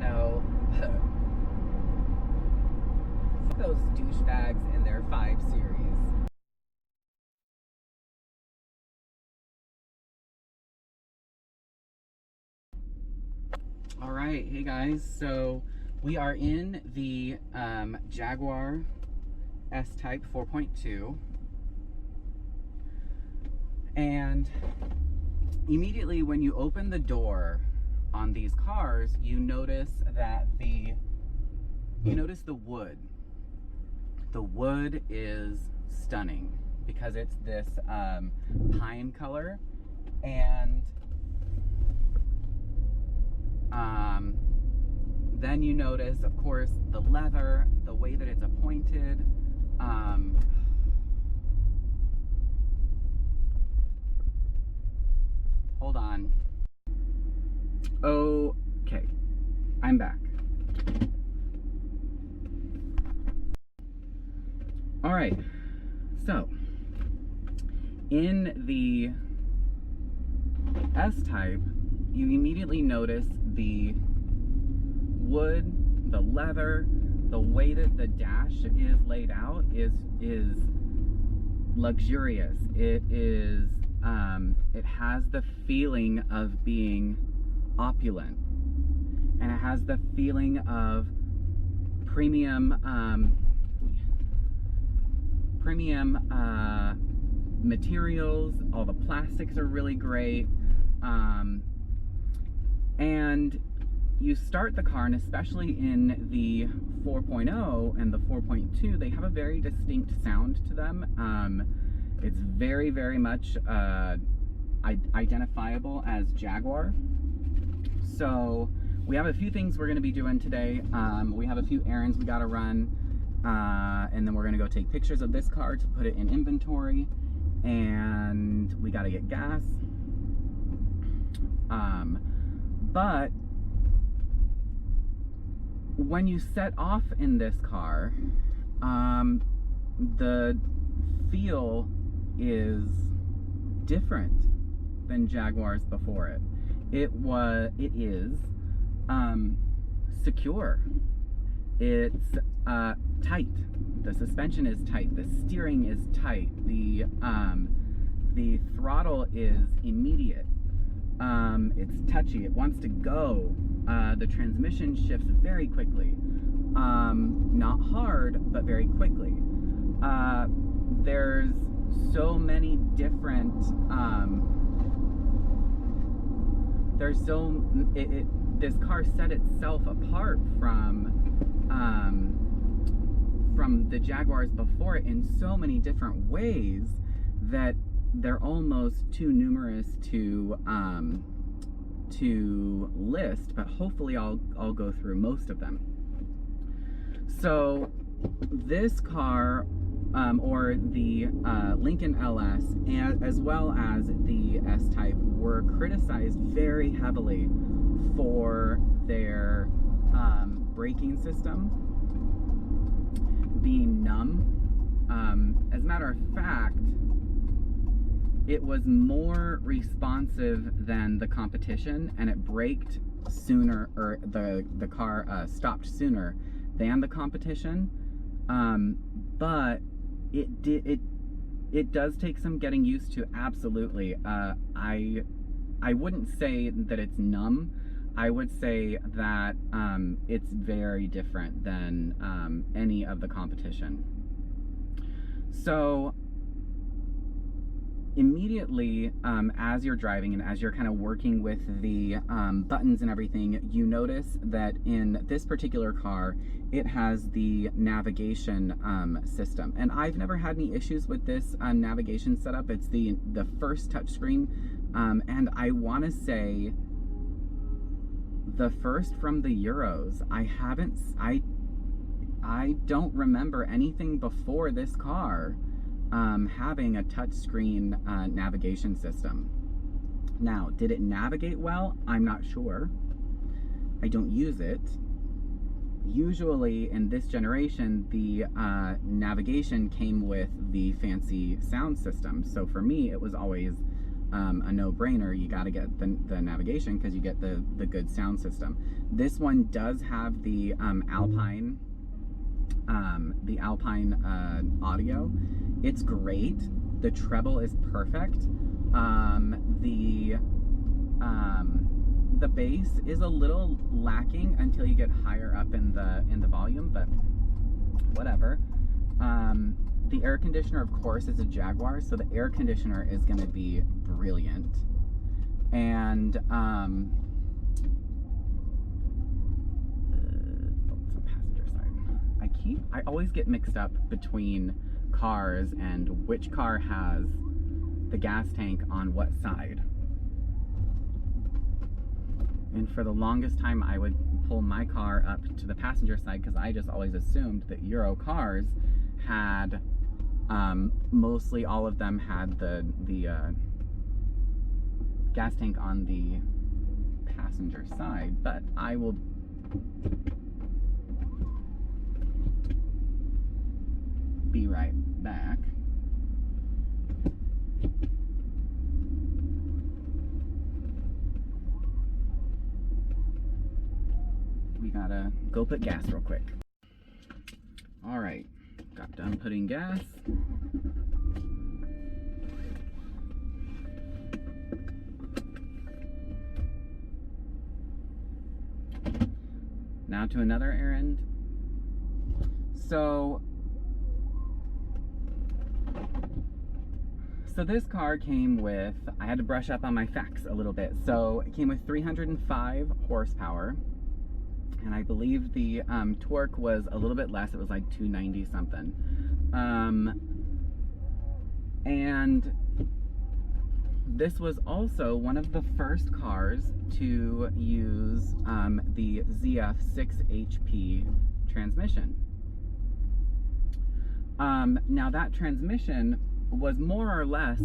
know, fuck those douchebags in their 5 Series. All right, hey guys, so we are in the Jaguar S-Type 4.2, and immediately when you open the door on these cars, you notice that the wood. The wood is stunning because it's this pine color, and then you notice, of course, the leather, the way that it's appointed. Hold on. Okay, I'm back. All right, so in the S-Type, you immediately notice the wood, the leather, the way that the dash is laid out is luxurious. It is, it has the feeling of being opulent, and it has the feeling of premium materials. All the plastics are really great, and you start the car, and especially in the 4.0 and the 4.2, they have a very distinct sound to them. It's very, very much identifiable as Jaguar. So we have a few things we're going to be doing today. We have a few errands we got to run, and then we're going to go take pictures of this car to put it in inventory, and we got to get gas. But when you set off in this car, the feel is different than Jaguars before it. It is secure. It's tight. The suspension is tight. The steering is tight. The throttle is immediate. It's touchy. It wants to go. The transmission shifts very quickly. Not hard, but very quickly. There's so many different, this car set itself apart from the Jaguars before it in so many different ways that they're almost too numerous to list, but hopefully I'll go through most of them. So this car, or the Lincoln LS, as well as the S-Type, were criticized very heavily for their braking system being numb. As a matter of fact, it was more responsive than the competition, and it braked sooner, or the car stopped sooner than the competition. But it does take some getting used to, absolutely. I wouldn't say that it's numb. I would say that it's very different than any of the competition. So immediately, as you're driving and as you're kind of working with the buttons and everything, you notice that in this particular car, it has the navigation system. And I've never had any issues with this navigation setup. It's the first touchscreen, and I want to say the first from the Euros. I don't remember anything before this car having a touchscreen navigation system. Now, did it navigate well? I'm not sure. I don't use it. Usually in this generation, the navigation came with the fancy sound system. So for me, it was always a no-brainer. You got to get the navigation because you get the good sound system. This one does have the Alpine audio. It's great. The treble is perfect. The bass is a little lacking until you get higher up in the volume, but whatever. The air conditioner, of course, is a Jaguar, so the air conditioner is going to be brilliant. And it's the passenger side. I always get mixed up between cars and which car has the gas tank on what side. And for the longest time, I would pull my car up to the passenger side because I just always assumed that Euro cars had, mostly all of them had the gas tank on the passenger side. But I will be right back. We gotta go put gas real quick. All right, got done putting gas. Now to another errand. So this car came with, I had to brush up on my facts a little bit. So it came with 305 horsepower. And I believe the torque was a little bit less. It was like 290 something. And this was also one of the first cars to use the ZF 6 HP transmission. Now that transmission was more or less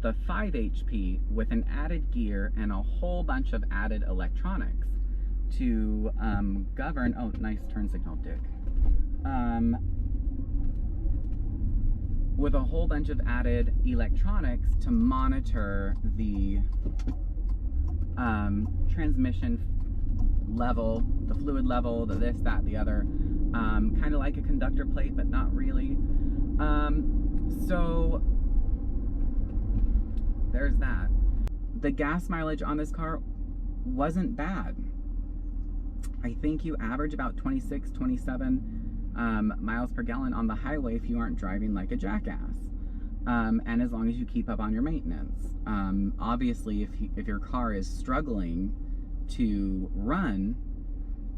the 5 HP with an added gear and a whole bunch of added electronics to govern, oh, nice turn signal, Dick. With a whole bunch of added electronics to monitor the transmission level, the fluid level, the this, that, the other. Kind of like a conductor plate, but not really. So there's that. The gas mileage on this car wasn't bad. I think you average about 26, 27 miles per gallon on the highway if you aren't driving like a jackass. And as long as you keep up on your maintenance. Obviously, if your car is struggling to run,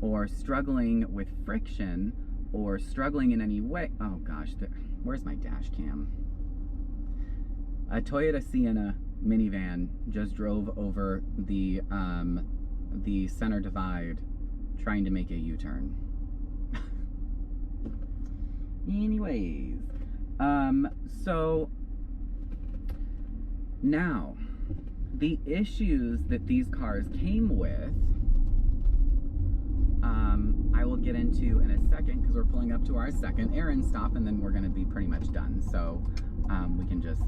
or struggling with friction, or struggling in any way, oh gosh, where's my dash cam? A Toyota Sienna minivan just drove over the center divide trying to make a U-turn. Anyways, so now the issues that these cars came with, I will get into in a second because we're pulling up to our second errand stop and then we're going to be pretty much done. So we can just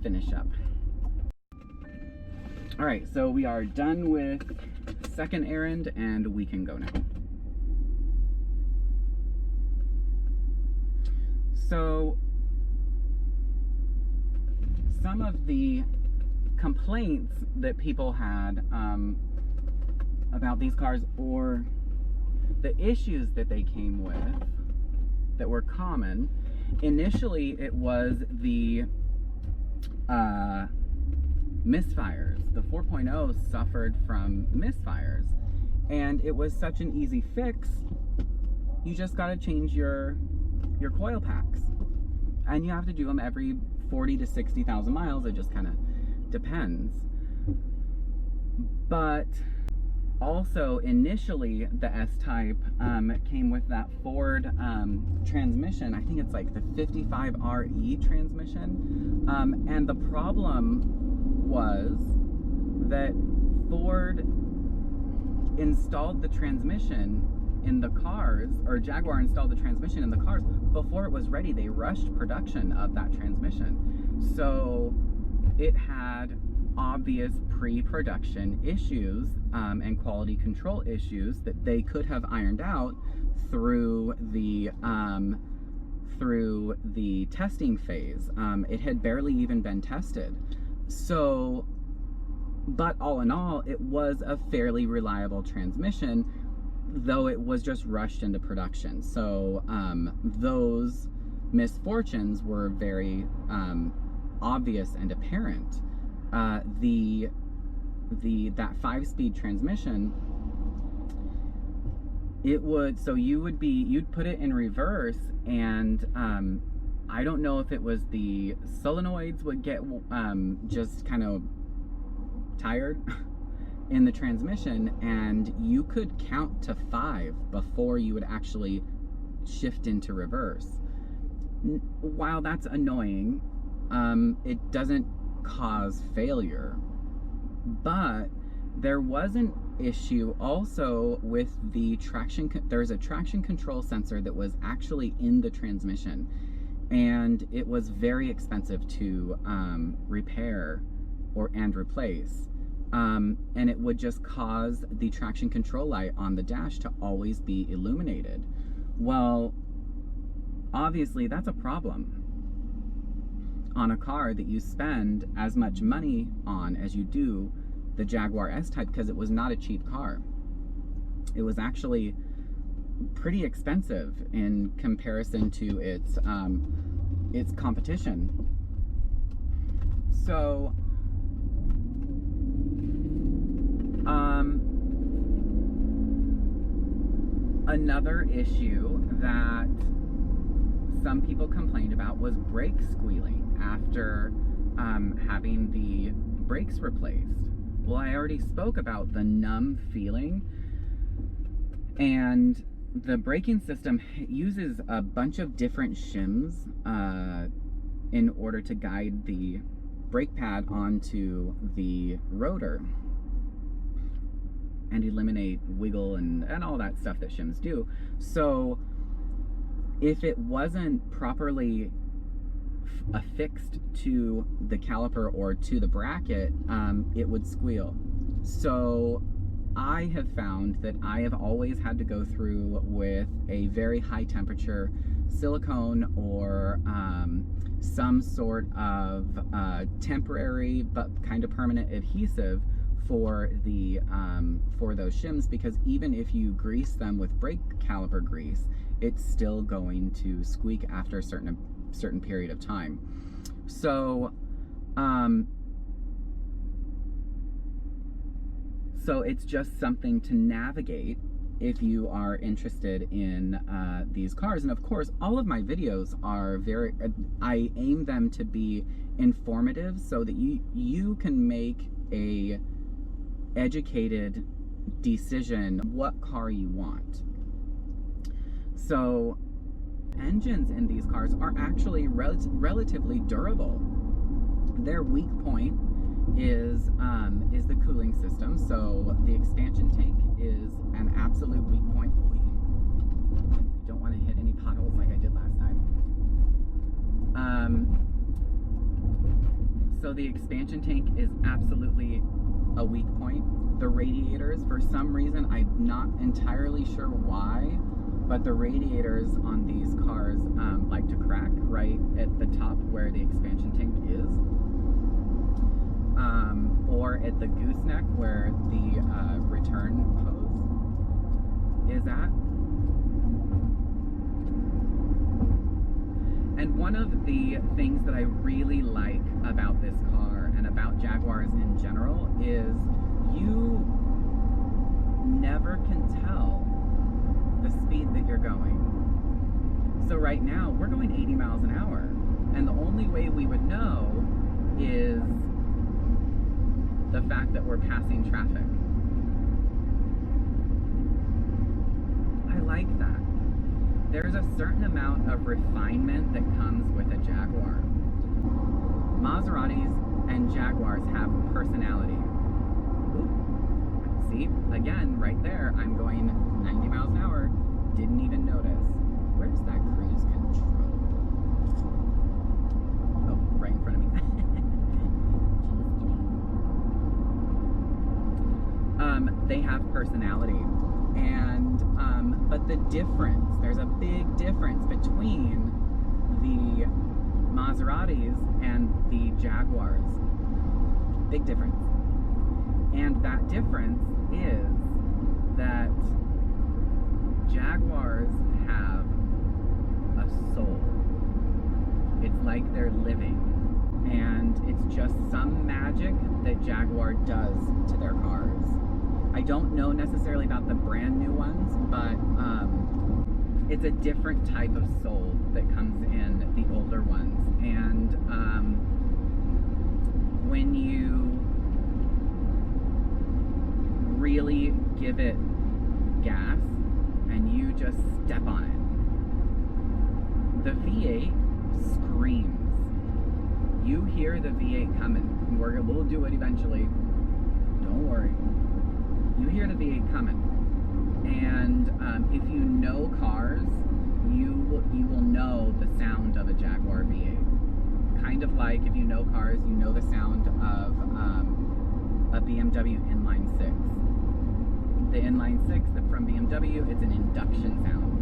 finish up. All right, so we are done with second errand and we can go now. So some of the complaints that people had about these cars, or the issues that they came with that were common, initially it was the misfires. The 4.0 suffered from misfires, and it was such an easy fix. You just got to change your coil packs, and you have to do them every 40 to 60,000 miles. It just kind of depends. But also initially the S-Type came with that Ford transmission. I think it's like the 55RE transmission, and the problem was that Ford installed the transmission in the cars, or Jaguar installed the transmission in the cars before it was ready. They rushed production of that transmission. So it had obvious pre-production issues and quality control issues that they could have ironed out through the testing phase. It had barely even been tested. So, but all in all, it was a fairly reliable transmission, though it was just rushed into production. So those misfortunes were very obvious and apparent. That 5-speed transmission, you'd put it in reverse, and I don't know if it was the solenoids would get just kind of tired in the transmission, and you could count to 5 before you would actually shift into reverse. While that's annoying, it doesn't cause failure. But there was an issue also with the traction. There's a traction control sensor that was actually in the transmission, and it was very expensive to repair and replace. And it would just cause the traction control light on the dash to always be illuminated. Well, obviously that's a problem on a car that you spend as much money on as you do the Jaguar S-Type, because it was not a cheap car. It was actually pretty expensive in comparison to its competition. So another issue that some people complained about was brake squealing after having the brakes replaced. Well, I already spoke about the numb feeling, and the braking system uses a bunch of different shims in order to guide the brake pad onto the rotor and eliminate wiggle and all that stuff that shims do. So if it wasn't properly affixed to the caliper or to the bracket, it would squeal. So I have found that I have always had to go through with a very high temperature silicone or some sort of temporary but kind of permanent adhesive for the for those shims, because even if you grease them with brake caliper grease, it's still going to squeak after a certain period of time. So so it's just something to navigate if you are interested in these cars. And of course, all of my videos are I aim them to be informative so that you can make a educated decision what car you want. So engines in these cars are actually relatively durable. Their weak point is the cooling system. So the expansion tank is an absolute weak point. You don't want to hit any potholes like I did last time. So the expansion tank is absolutely a weak point. The radiators, for some reason, I'm not entirely sure why, but the radiators on these cars like to crack right at the top where the expansion tank is, or at the gooseneck where the return hose is at. And one of the things that I really like about this car and about Jaguars in general is you never can tell the speed that you're going. So right now we're going 80 miles an hour, and the only way we would know is the fact that we're passing traffic. I like that. There's a certain amount of refinement that comes with a Jaguar. Maseratis and Jaguars have personality. Ooh. See, again, right there, I'm going 90 miles an hour, didn't even notice. Where's that cruise control? Oh, right in front of me. have personality. And, but the difference, there's a big difference between the Maseratis and the Jaguars. Big difference. And that difference is that Jaguars have a soul. It's like they're living. And it's just some magic that Jaguar does to their cars. I don't know necessarily about the brand new ones, but it's a different type of soul that comes in the older ones. And when you really give it gas and you just step on it, the V8 screams. You hear the V8 coming. We'll do it eventually. Don't worry. You hear the V8 coming. And if you know cars, you will know the sound of a Jaguar V8. Kind of like if you know cars, you know the sound of a BMW inline 6. The inline 6 from BMW, it's an induction sound.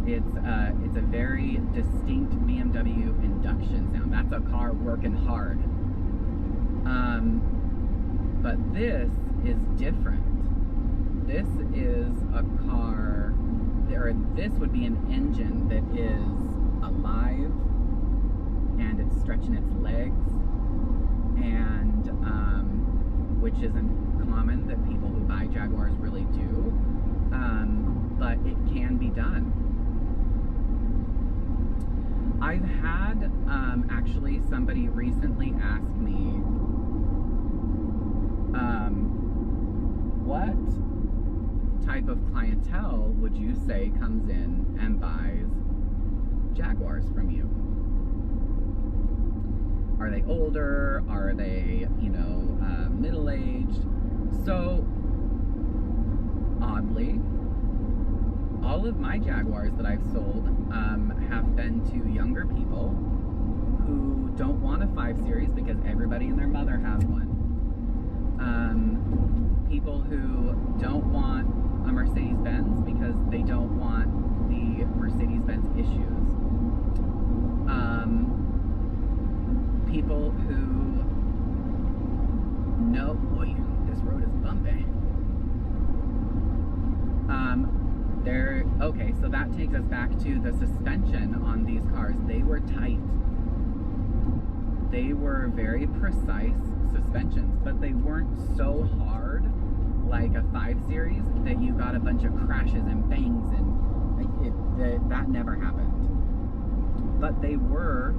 It's a very distinct BMW induction sound. That's a car working hard. But this is different. This is a car, or this would be an engine that is alive and it's stretching its legs, and which isn't common that people who buy Jaguars really do, but it can be done. I've had actually somebody recently ask me, what type of clientele would you say comes in and buys Jaguars from you? Are they older? Are they, middle-aged? So, oddly, all of my Jaguars that I've sold have been to younger people who don't want a 5 Series because everybody and their mother has one. People who don't want a Mercedes-Benz because they don't want the Mercedes-Benz issues. People who know, boy, this road is bumpy. Okay, so that takes us back to the suspension on these cars. They were tight. They were very precise suspensions, but they weren't so hard like a 5 Series that you got a bunch of crashes and bangs, and that never happened. But they were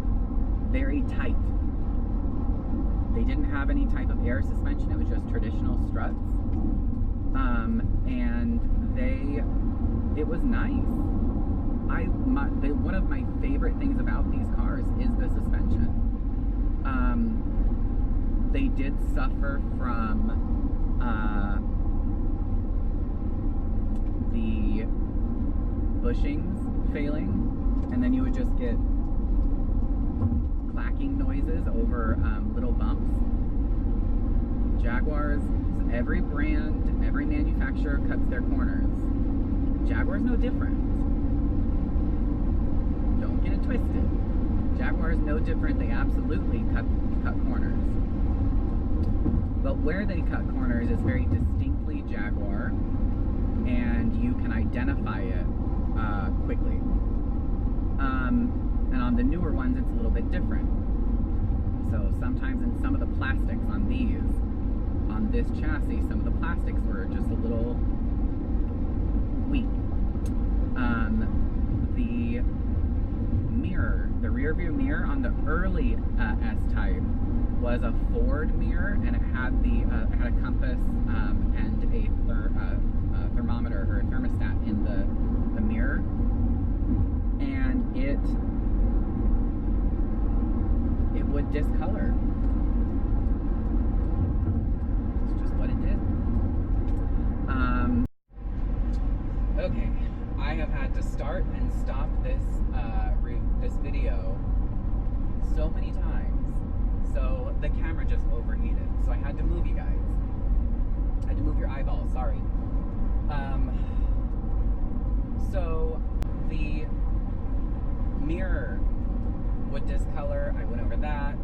very tight. They didn't have any type of air suspension. It was just traditional struts. And it was nice. One of my favorite things about these cars is the suspension. They did suffer from the bushings failing, and then you would just get clacking noises over little bumps. Jaguars, every brand, every manufacturer cuts their corners. Jaguar's no different. Don't get it twisted. Jaguar's no different. They absolutely cut corners. But where they cut corners is very distinctly Jaguar, and you can identify it quickly. And on the newer ones, it's a little bit different. So sometimes in some of the plastics on this chassis, some of the plastics were just a little weak. The mirror, the rear view mirror on the early S-Type was a Ford mirror, and it had a compass and a thermometer or a thermostat in the mirror, and it would discolor. It's just what it did. Okay, I have had to start and stop this video so many times, so the camera just overheated, so I had to move you guys. Had to move your eyeball, sorry. So the mirror would discolor. I went over that.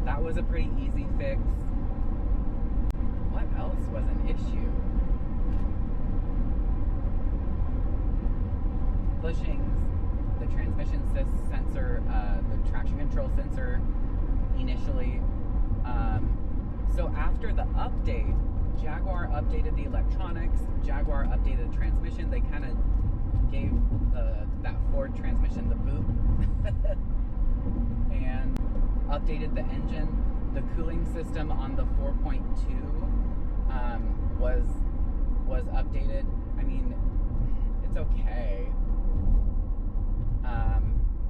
That was a pretty easy fix. What else was an issue? Bushings, the transmission sensor, the traction control sensor initially. So after the update, Jaguar updated the electronics, Jaguar updated the transmission. They kind of gave that Ford transmission the boot and updated the engine. The cooling system on the 4.2 was updated. I mean, it's okay.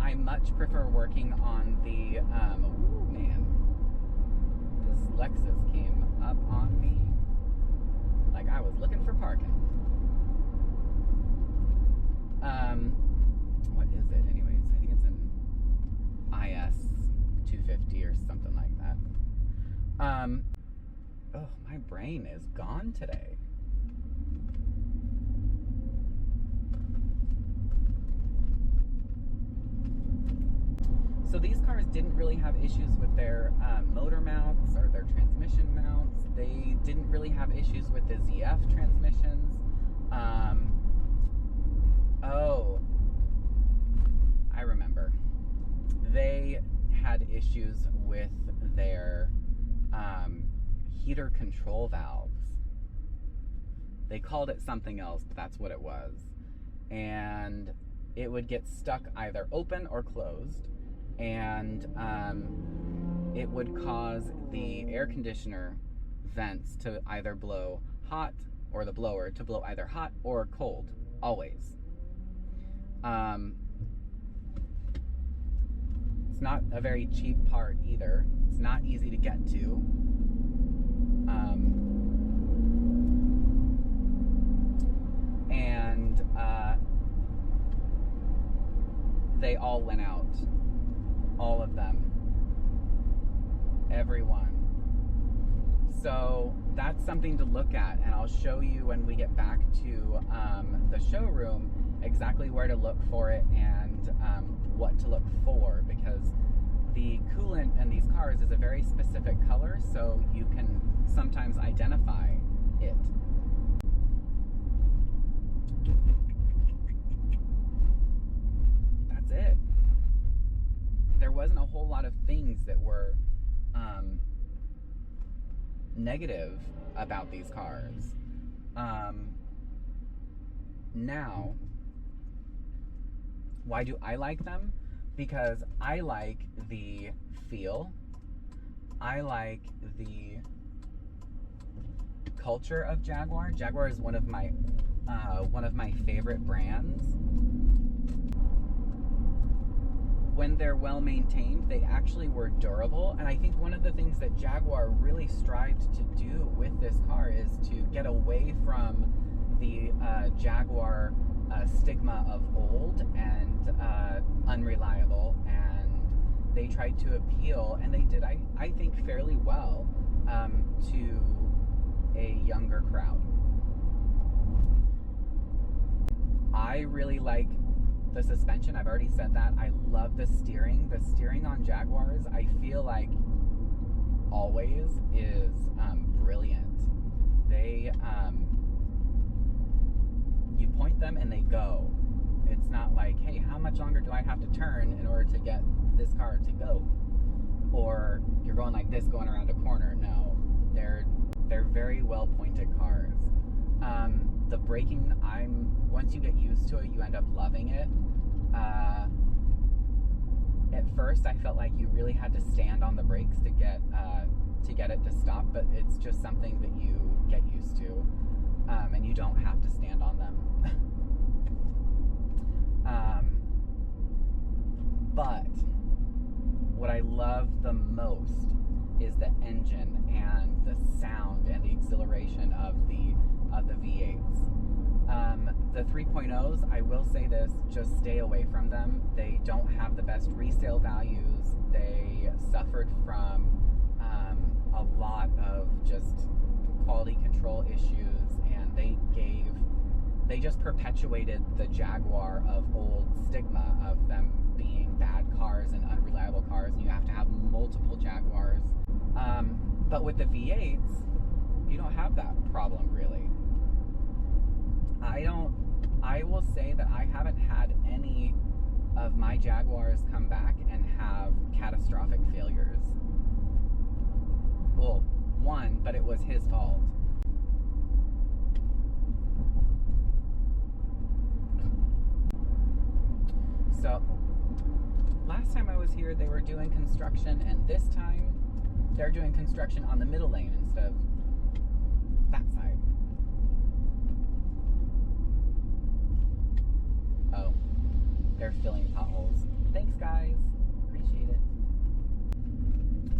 I much prefer working on the, ooh, man, this Lexus came up on me like I was looking for parking. What is it anyways? I think it's an IS 250 or something like that. Oh, my brain is gone today. So these cars didn't really have issues with their motor mounts or their transmission mounts. They didn't really have issues with the ZF transmissions. Oh, I remember. They had issues with their heater control valves. They called it something else, but that's what it was. And it would get stuck either open or closed. And it would cause the air conditioner vents to either blow hot, or the blower to blow either hot or cold, always. It's not a very cheap part either. It's not easy to get to. And they all went out. All of them. Everyone. So that's something to look at, and I'll show you when we get back to the showroom exactly where to look for it and what to look for, because the coolant in these cars is a very specific color, so you can sometimes identify it. That's it. There wasn't a whole lot of things that were negative about these cars. Now, why do I like them? Because I like the feel. I like the culture of Jaguar. Jaguar is one of my favorite brands. When they're well maintained, they actually were durable. And I think one of the things that Jaguar really strived to do with this car is to get away from the Jaguar stigma of old and unreliable. And they tried to appeal, and they did, I think, fairly well to a younger crowd. I really like the suspension. I've already said that. I love the steering. The steering on Jaguars, I feel like always is brilliant. They, you point them and they go. It's not like, hey, how much longer do I have to turn in order to get this car to go? Or you're going like this going around a corner. No, they're very well pointed cars. The braking, once you get used to it, you end up loving it. At first, I felt like you really had to stand on the brakes to get it to stop, but it's just something that you get used to, and you don't have to stand on them. But what I love the most is the engine and the sound and the exhilaration of the V8s. The 3.0s, I will say this, just stay away from them. They don't have the best resale values. They suffered from a lot of just quality control issues, and they just perpetuated the Jaguar of old stigma of them being bad cars and unreliable cars, and you have to have multiple Jaguars. But with the V8s, you don't have that problem really. I will say that I haven't had any of my Jaguars come back and have catastrophic failures. Well, one, but it was his fault. So, last time I was here, they were doing construction, and this time, they're doing construction on the middle lane instead of that side. Oh, they're filling potholes. Thanks, guys. Appreciate it.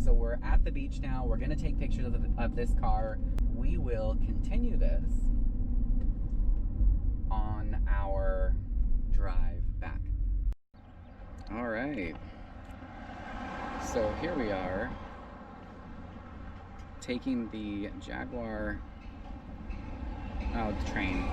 So we're at the beach now. We're going to take pictures of this car. We will continue this on our drive back. All right. So here we are, taking the Jaguar, the train.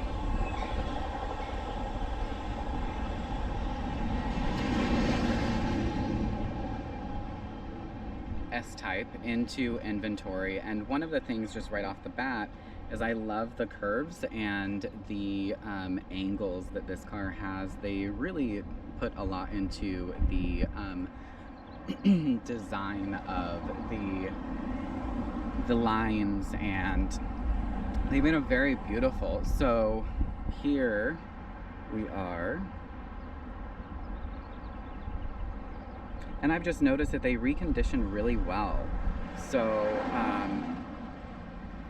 S-Type into inventory, and one of the things just right off the bat is I love the curves and the angles that this car has. They really put a lot into the design of the lines, and they made them very beautiful. So here we are. And I've just noticed that they recondition really well. So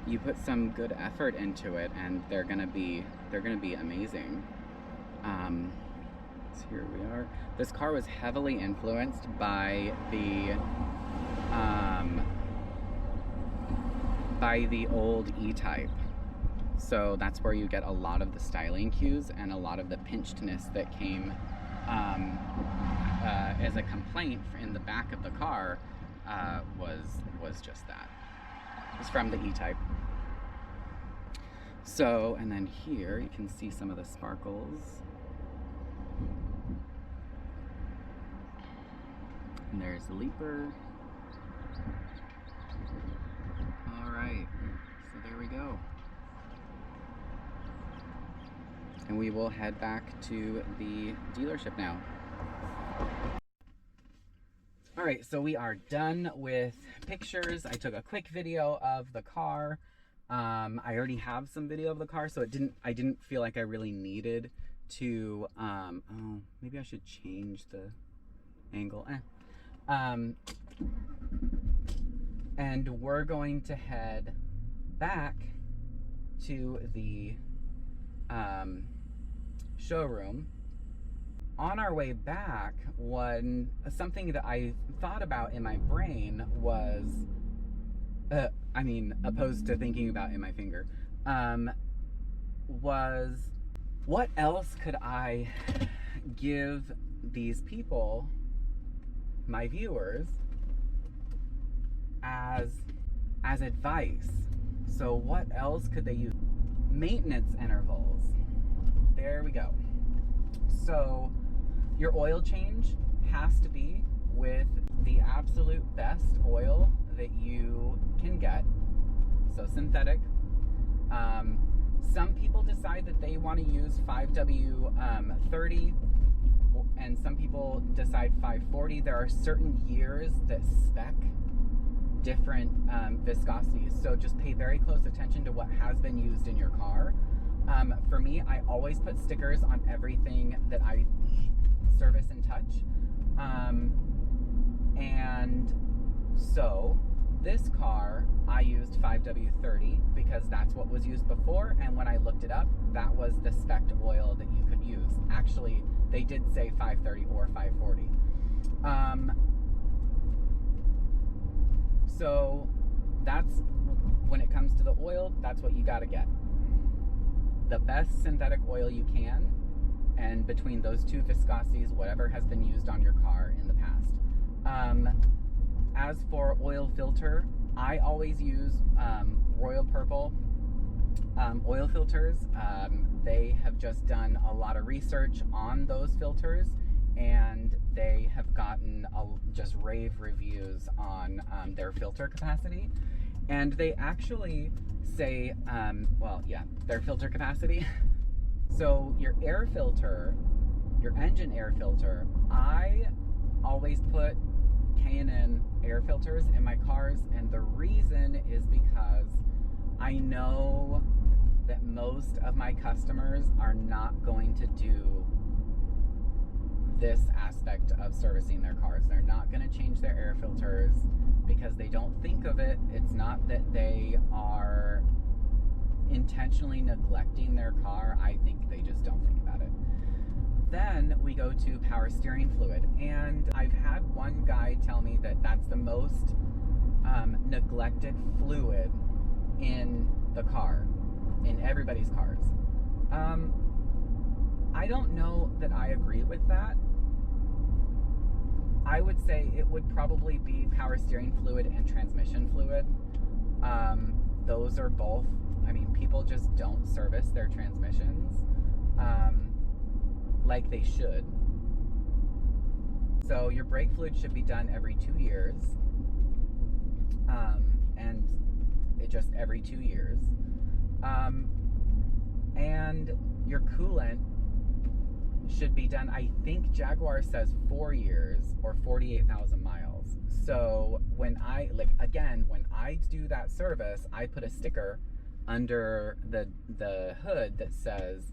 you put some good effort into it, and they're gonna be amazing. So here we are. This car was heavily influenced by the old E-Type. So that's where you get a lot of the styling cues and a lot of the pinchedness that came as a complaint in the back of the car was just that. It was from the E-Type. So, and then here you can see some of the sparkles. And there's the leaper. All right, so there we go. And we will head back to the dealership now. All right, so we are done with pictures. I took a quick video of the car. I already have some video of the car, so I didn't feel like I really needed to, oh, maybe I should change the angle. And we're going to head back to the showroom. On our way back, something that I thought about in my brain was, opposed to thinking about in my finger, was what else could I give these people, my viewers, as advice? So what else could they use? Maintenance intervals. There we go. So your oil change has to be with the absolute best oil that you can get. So synthetic. Some people decide that they want to use 5W30, and some people decide 540. There are certain years that spec different viscosities, so just pay very close attention to what has been used in your car. For me, I always put stickers on everything that I service and touch. And so this car, I used 5W30 because that's what was used before, and when I looked it up, that was the spec oil that you could use. Actually, they did say 530 or 540. So that's, when it comes to the oil, that's what you gotta get. The best synthetic oil you can, and between those two viscosities, whatever has been used on your car in the past. As for oil filter, I always use Royal Purple oil filters. They have just done a lot of research on those filters, and they have gotten just rave reviews on their filter capacity. And they actually say, well, yeah, their filter capacity. So your air filter, your engine air filter, I always put K&N air filters in my cars, and the reason is because I know that most of my customers are not going to do this aspect of servicing their cars. They're not going to change their air filters because they don't think of it. It's not that they are intentionally neglecting their car. I think they just don't think about it. Then we go to power steering fluid, and I've had one guy tell me that that's the most neglected fluid in the car, in everybody's cars. I don't know that I agree with that. I would say it would probably be power steering fluid and transmission fluid. Those are both, I mean, people just don't service their transmissions like they should. So your brake fluid should be done every 2 years, and it just every 2 years. And your coolant should be done, I think Jaguar says 4 years or 48,000 miles. So when I, like, again, when I do that service, I put a sticker under the hood that says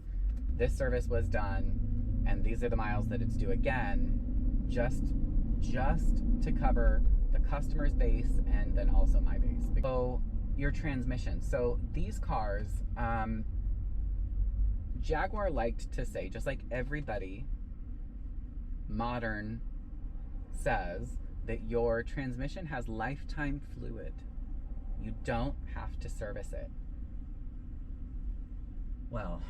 this service was done and these are the miles that it's due again, just to cover the customer's base and then also my base. So your transmission. So these cars, Jaguar liked to say, just like everybody modern says, that your transmission has lifetime fluid. You don't have to service it. Well,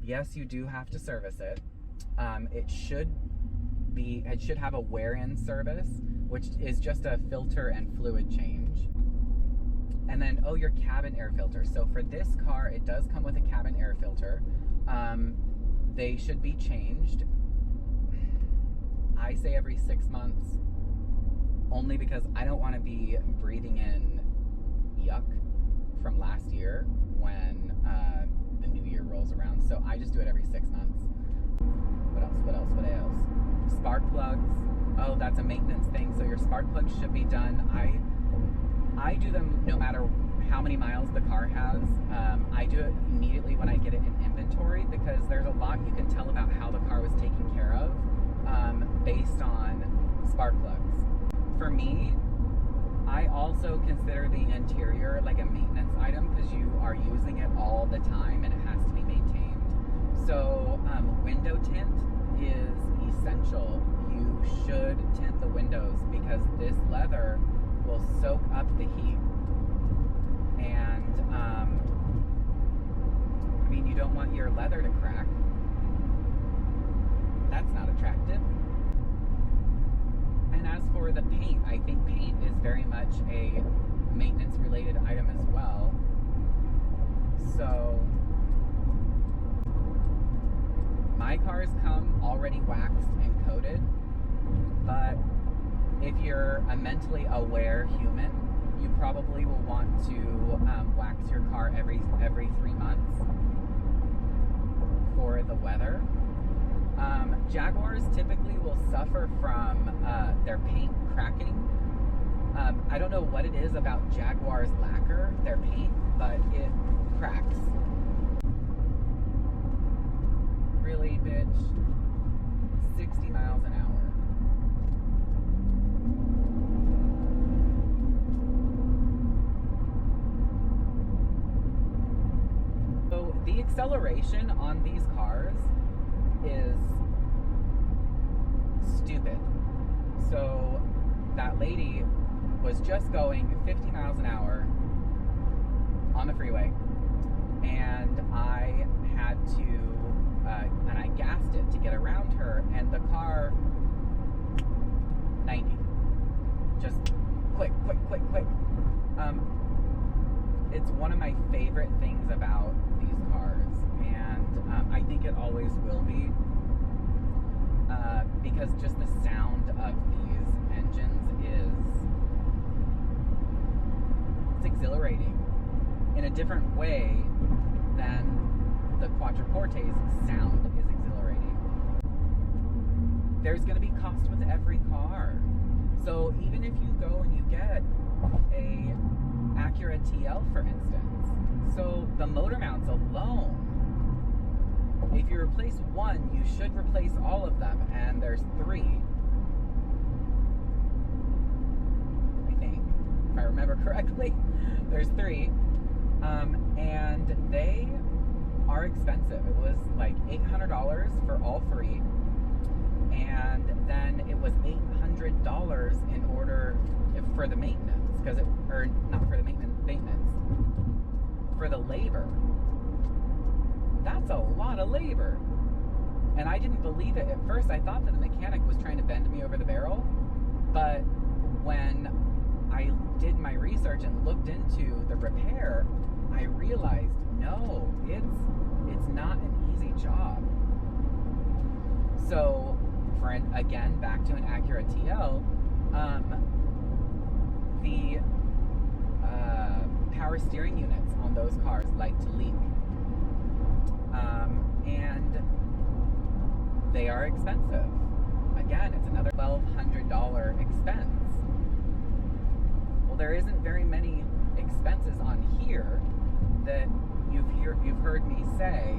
yes, you do have to service it. It should have a wear-in service, which is just a filter and fluid change. And then, oh, your cabin air filter. So for this car, it does come with a cabin air filter. They should be changed. I say every 6 months, only because I don't want to be breathing in yuck from last year when the new year rolls around. So I just do it every 6 months. What else? Spark plugs. Oh, that's a maintenance thing. So your spark plugs should be done. I do them no matter how many miles the car has. I do it immediately when I get it in inventory, because there's a lot you can tell about how the car was taken care of based on spark plugs. For me, I also consider the interior like a maintenance item because you are using it all the time and it has to be maintained. So window tint is essential. You should tint the windows because this leather will soak up the heat. And I mean, you don't want your leather to crack. That's not attractive. And as for the paint, I think paint is very much a maintenance related item as well. So my cars come already waxed and coated, but if you're a mentally aware human, you probably will want to wax your car every 3 months for the weather. Jaguars typically will suffer from their paint cracking. I don't know what it is about Jaguar's lacquer, their paint, but it cracks. Really, bitch? 60 miles an hour. So the acceleration on these cars is stupid. So that lady was just going 50 miles an hour on the freeway, and I had to, and I gassed it to get around her, and the car, 90, just quick, quick, quick, quick. It's one of my favorite things about these cars, and I think it always will be, because just the sound of these engines it's exhilarating in a different way than the Quattroporte's sound is exhilarating. There's going to be cost with every car. So even if you go and you get a Acura TL, for instance, so the motor mounts alone, if you replace one, you should replace all of them, and there's 3. I think, if I remember correctly, there's 3, and they are expensive. It was like $800 for all 3, and then it was $800 in order for the maintenance, or not for the maintenance, for the labor. That's a lot of labor. And I didn't believe it at first. I thought that the mechanic was trying to bend me over the barrel, but when I did my research and looked into the repair, I realized, no, it's not an easy job. So, again, back to an Acura TL, the power steering units on those cars like to leak. And they are expensive. Again, it's another $1,200 expense. Well, there isn't very many expenses on here that you've heard me say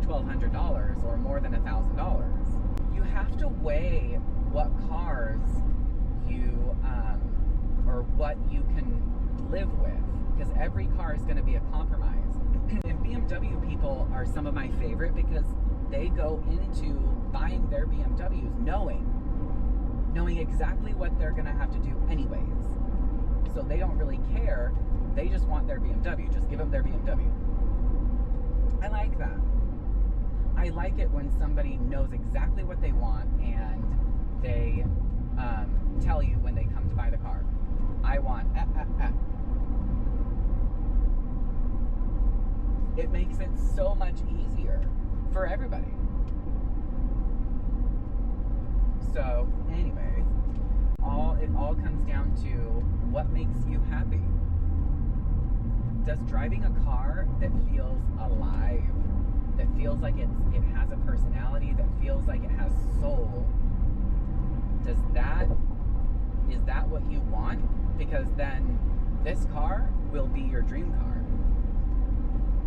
$1,200 or more than $1,000. You have to weigh what cars or what you can live with, because every car is going to be a compromise. And BMW people are some of my favorite because they go into buying their BMWs knowing exactly what they're going to have to do anyways. So they don't really care. They just want their BMW. Just give them their BMW. I like that. I like it when somebody knows exactly what they want and they tell you when they come to buy the car. I want It makes it so much easier for everybody. So, anyways, it all comes down to what makes you happy. Does driving a car that feels alive, that feels like it has a personality, that feels like it has soul, is that what you want? Because then this car will be your dream car.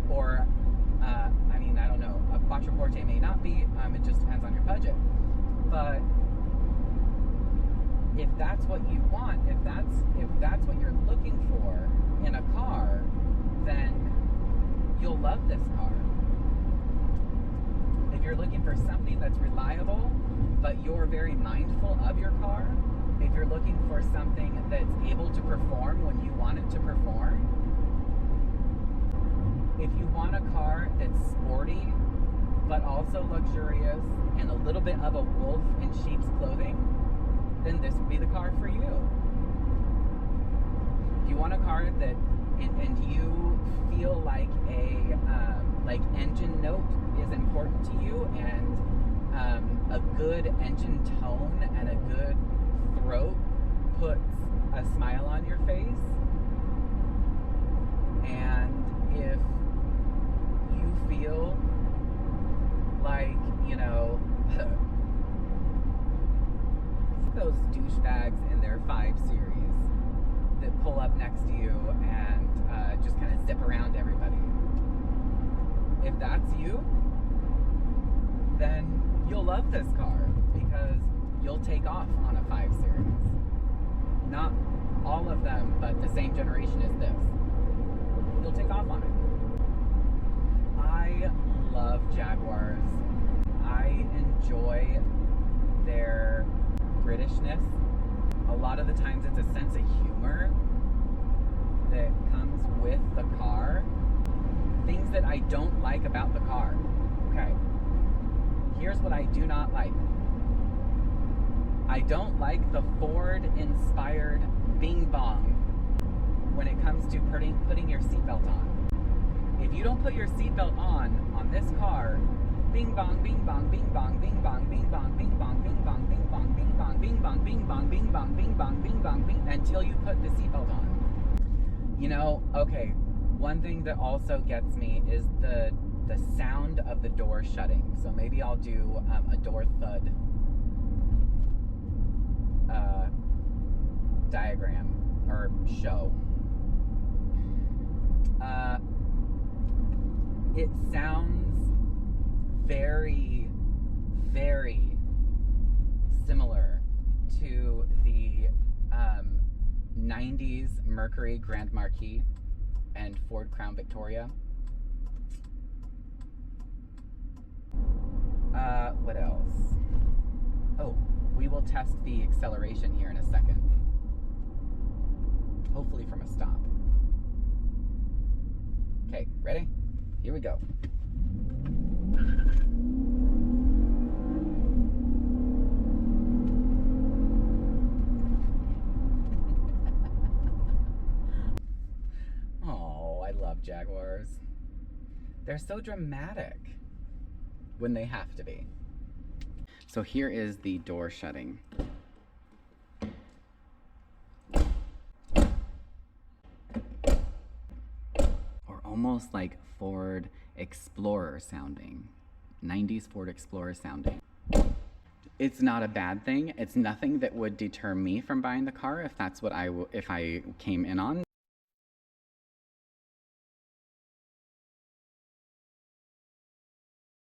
Or, I don't know, a Quattroporte may not be, it just depends on your budget. But if that's what you want, if that's what you're looking for in a car, then you'll love this car. If you're looking for something that's reliable, but you're very mindful of your car, if you're looking for something that's able to perform when you want it to perform, if you want a car that's sporty, but also luxurious, and a little bit of a wolf in sheep's clothing, then this would be the car for you. If you want a car that, and you feel like like engine note is important to you, and a good engine tone and a good throat puts a smile on your face, and if you feel like, those douchebags in their 5 Series that pull up next to you and just kind of zip around everybody. If that's you, then you'll love this car because you'll take off on a 5 Series. Not all of them, but the same generation as this. You'll take off on it. I love Jaguars. I enjoy their Britishness. A lot of the times it's a sense of humor that comes with the car. Things that I don't like about the car. Okay, here's what I do not like. I don't like the Ford-inspired bing bong when it comes to putting your seatbelt on. If you don't put your seatbelt on this car, bing bong, bing bong, bing bong, bing bong, bing bong, bing bong, bing bong, bing bong, bing bong, bing bong, bing bong, bing bong, bing bong, bing bong, bing, until you put the seatbelt on. You know, okay, one thing that also gets me is the sound of the door shutting. So maybe I'll do a door thud diagram or show. It sounds very, very similar to the 90s Mercury Grand Marquis and Ford Crown Victoria. What else? Oh, we will test the acceleration here in a second. Hopefully from a stop. Okay, ready? Here we go. Oh, I love Jaguars. They're so dramatic when they have to be. So here is the door shutting. Or almost like Ford Explorer sounding. 90s Ford Explorer sounding. It's not a bad thing. It's nothing that would deter me from buying the car if that's what if I came in on.